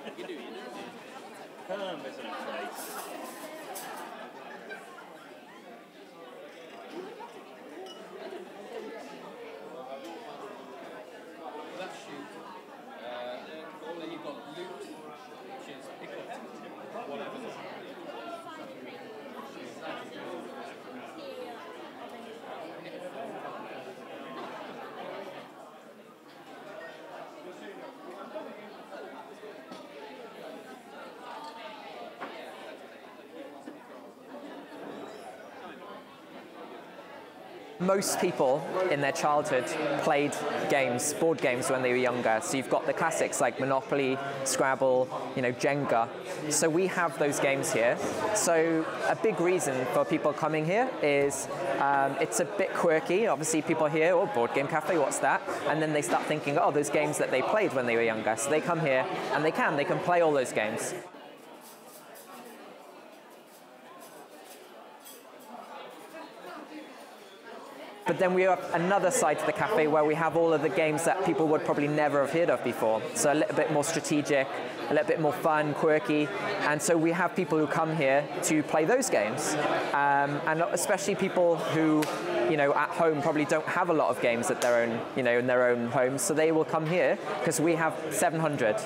Come, isn't it, place? That's shoot. Then you've got loot, which is eclectic, whatever. Most people in their childhood played games, board games when they were younger. So you've got the classics like Monopoly, Scrabble, Jenga. So we have those games here. So a big reason for people coming here is it's a bit quirky. Obviously people hear, oh, board game cafe, what's that? And then they start thinking, oh, those games that they played when they were younger. So they come here and they can play all those games. But then we have another side to the cafe where we have all of the games that people would probably never have heard of before. So a little bit more strategic, a little bit more fun, quirky. And so we have people who come here to play those games. And especially people who, at home probably don't have a lot of games at their own, in their own homes. So they will come here because we have 700.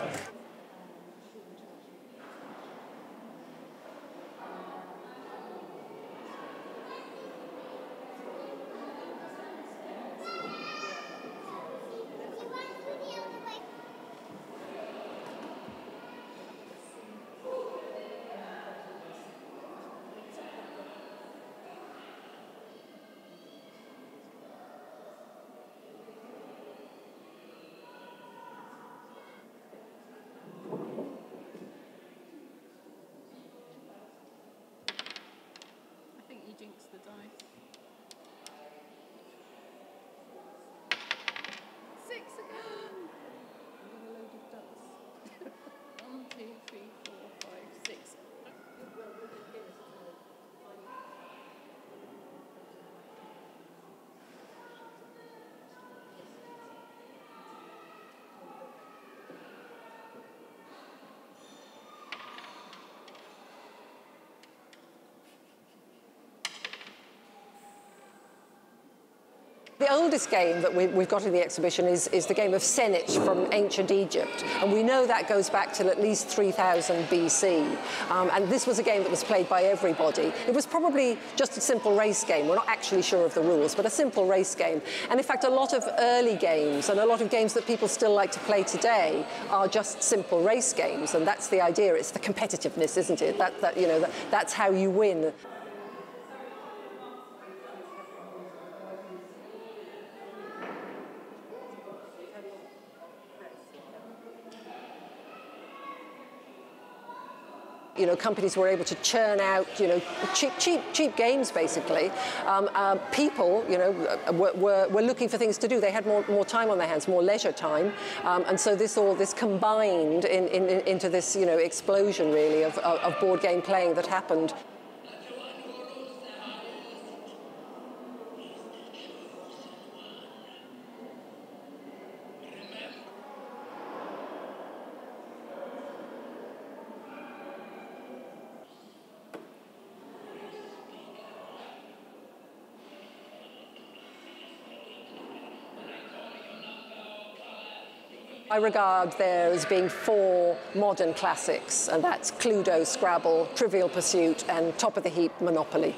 Jinx the dice. 6 again! I'm a load of ducks. 1, 2, 3, 4, 5, 6. The oldest game that we've got in the exhibition is the game of Senate from ancient Egypt. And we know that goes back to at least 3000 BC. And this was a game that was played by everybody. It was probably just a simple race game. We're not actually sure of the rules, but a simple race game. And in fact, a lot of early games and a lot of games that people still like to play today are just simple race games. And that's the idea. It's the competitiveness, isn't it? That's how you win. Companies were able to churn out, cheap games, basically. People, were looking for things to do. They had more time on their hands, more leisure time. And so this combined into this, explosion, really, of board game playing that happened. I regard there as being 4 modern classics, and that's Cluedo, Scrabble, Trivial Pursuit, and top of the heap, Monopoly.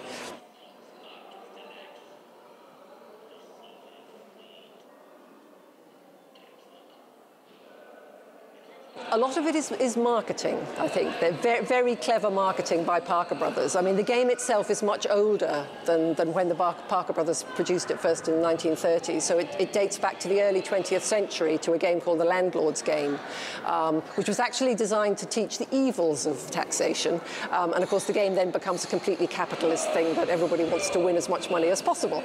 A lot of it is marketing, I think. They're very clever marketing by Parker Brothers. I mean, the game itself is much older than when the Parker Brothers produced it first in the 1930s. So it dates back to the early 20th century to a game called the Landlord's Game, which was actually designed to teach the evils of taxation. And of course, the game then becomes a completely capitalist thing that everybody wants to win as much money as possible.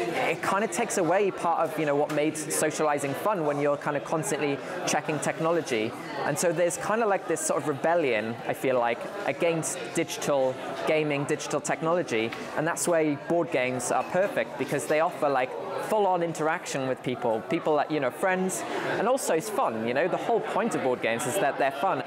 it kind of takes away part of what made socializing fun when you're kind of constantly checking technology. And so there's kind of like this sort of rebellion, I feel like, against digital gaming, digital technology. And that's where board games are perfect, because they offer like full-on interaction with people that, friends, and also it's fun. The whole point of board games is that they're fun.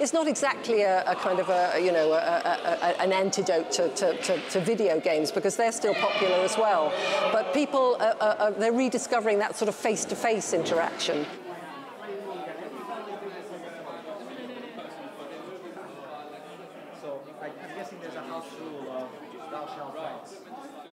It's not exactly a kind of an antidote to video games, because they're still popular as well. But people, they're rediscovering that sort of face-to-face interaction.